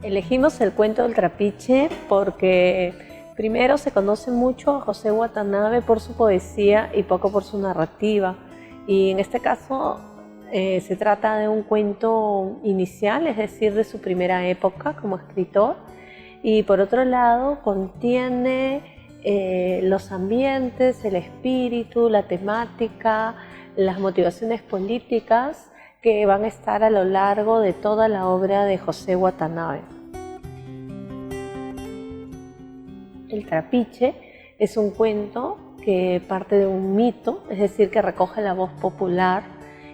Elegimos el cuento del trapiche porque primero se conoce mucho a José Watanabe por su poesía y poco por su narrativa. Y en este caso se trata de un cuento inicial, es decir, de su primera época como escritor. Y por otro lado contiene los ambientes, el espíritu, la temática, las motivaciones políticas que van a estar a lo largo de toda la obra de José Watanabe. El trapiche es un cuento que parte de un mito, es decir, que recoge la voz popular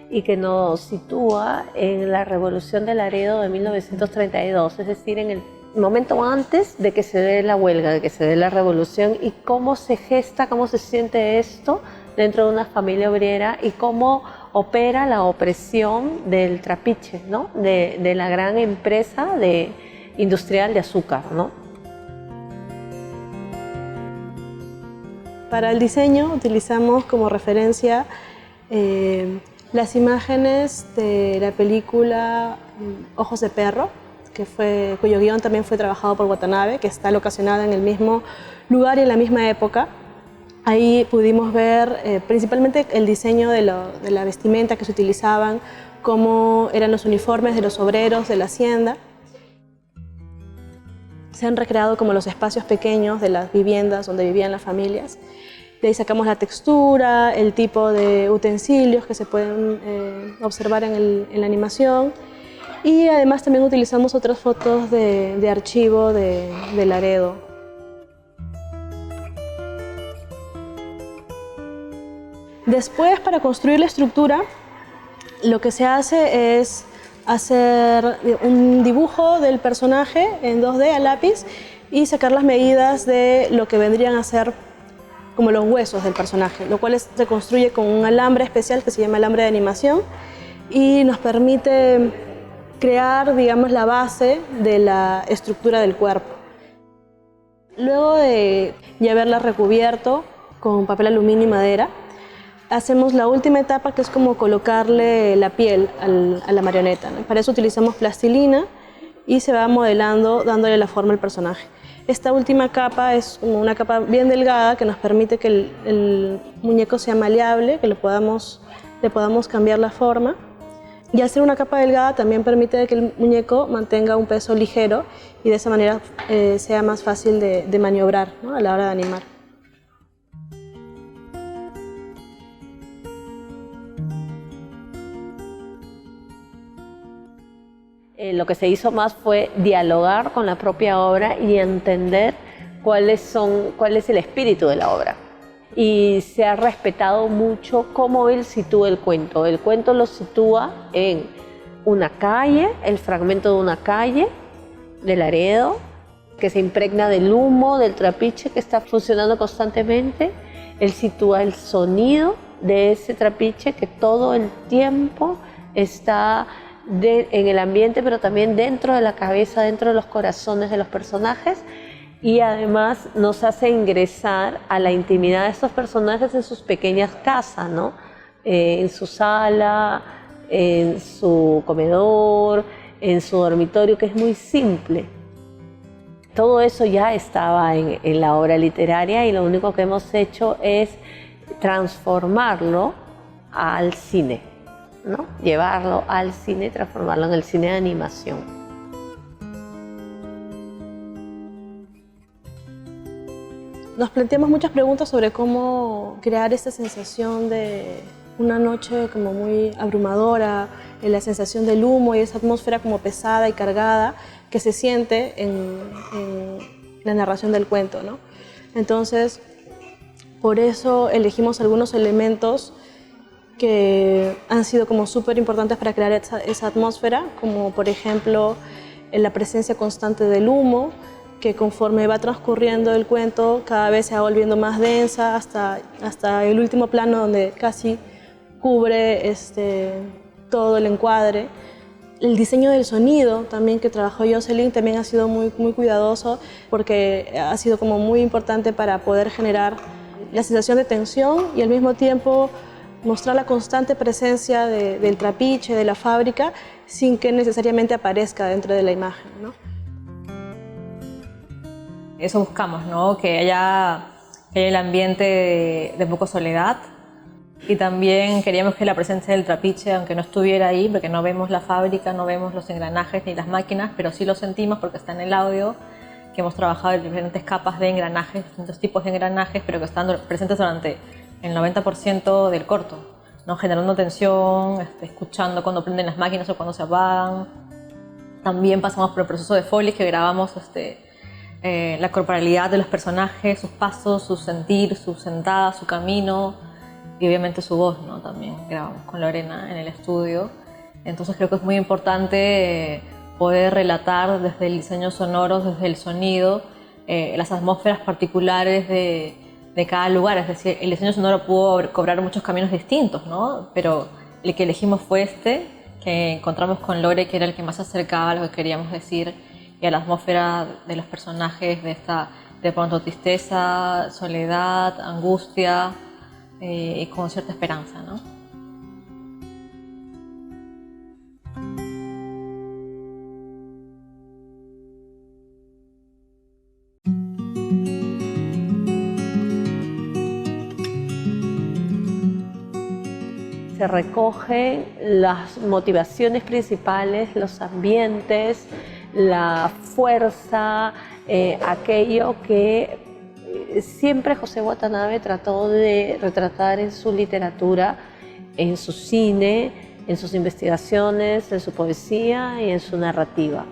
y que nos sitúa en la Revolución de Laredo de 1932, es decir, en el momento antes de que se dé la huelga, de que se dé la revolución, y cómo se gesta, cómo se siente esto dentro de una familia obrera y cómo opera la opresión del trapiche, ¿no? de la gran empresa industrial de azúcar, ¿no? Para el diseño utilizamos como referencia las imágenes de la película Ojos de Perro, cuyo guión también fue trabajado por Watanabe, que está locacionada en el mismo lugar y en la misma época. Ahí pudimos ver principalmente el diseño de la vestimenta que se utilizaban, cómo eran los uniformes de los obreros de la hacienda. Se han recreado como los espacios pequeños de las viviendas donde vivían las familias. De ahí sacamos la textura, el tipo de utensilios que se pueden observar en la animación. Y además también utilizamos otras fotos de archivo de Laredo. Después, para construir la estructura, lo que se hace es hacer un dibujo del personaje en 2D a lápiz y sacar las medidas de lo que vendrían a ser como los huesos del personaje, lo cual se construye con un alambre especial que se llama alambre de animación y nos permite crear, digamos, la base de la estructura del cuerpo. Luego de ya haberla recubierto con papel aluminio y madera, hacemos la última etapa, que es como colocarle la piel a la marioneta, ¿no? Para eso utilizamos plastilina y se va modelando, dándole la forma al personaje. Esta última capa es como una capa bien delgada que nos permite que el muñeco sea maleable, que le podamos cambiar la forma. Y al ser una capa delgada también permite que el muñeco mantenga un peso ligero y de esa manera sea más fácil de maniobrar, ¿no? A la hora de animar. Lo que se hizo más fue dialogar con la propia obra y entender cuál es el espíritu de la obra. Y se ha respetado mucho cómo él sitúa el cuento. El cuento lo sitúa en una calle, el fragmento de una calle de Laredo, que se impregna del humo, del trapiche que está funcionando constantemente. Él sitúa el sonido de ese trapiche que todo el tiempo está en el ambiente, pero también dentro de la cabeza, dentro de los corazones de los personajes, y además nos hace ingresar a la intimidad de estos personajes en sus pequeñas casas, ¿no? En su sala, en su comedor, en su dormitorio, que es muy simple. Todo eso ya estaba en la obra literaria y lo único que hemos hecho es transformarlo al cine, ¿no? Llevarlo al cine y transformarlo en el cine de animación. Nos planteamos muchas preguntas sobre cómo crear esta sensación de una noche como muy abrumadora, la sensación del humo y esa atmósfera como pesada y cargada que se siente en la narración del cuento, ¿no? Entonces, por eso elegimos algunos elementos que han sido como súper importantes para crear esa atmósfera, como por ejemplo la presencia constante del humo, que conforme va transcurriendo el cuento cada vez se va volviendo más densa hasta el último plano donde casi cubre todo el encuadre. El diseño del sonido también que trabajó Jocelyn también ha sido muy, muy cuidadoso porque ha sido como muy importante para poder generar la sensación de tensión y al mismo tiempo mostrar la constante presencia del trapiche, de la fábrica, sin que necesariamente aparezca dentro de la imagen, ¿no? Eso buscamos, ¿no? Que haya el ambiente de poco soledad. Y también queríamos que la presencia del trapiche, aunque no estuviera ahí, porque no vemos la fábrica, no vemos los engranajes ni las máquinas, pero sí lo sentimos porque está en el audio, que hemos trabajado en diferentes capas de engranajes, distintos tipos de engranajes, pero que están presentes durante el 90% del corto, ¿no? Generando tensión, escuchando cuando prenden las máquinas o cuando se apagan. También pasamos por el proceso de Foley, que grabamos la corporalidad de los personajes, sus pasos, su sentir, su sentada, su camino y obviamente su voz, ¿no? También grabamos con Lorena en el estudio. Entonces creo que es muy importante poder relatar desde el diseño sonoro, desde el sonido, las atmósferas particulares de cada lugar. Es decir, el diseño sonoro pudo cobrar muchos caminos distintos, ¿no? Pero el que elegimos fue que encontramos con Lore, que era el que más se acercaba a lo que queríamos decir y a la atmósfera de los personajes, de esta de pronto tristeza, soledad, angustia y con cierta esperanza, ¿no? Se recogen las motivaciones principales, los ambientes, la fuerza, aquello que siempre José Watanabe trató de retratar en su literatura, en su cine, en sus investigaciones, en su poesía y en su narrativa.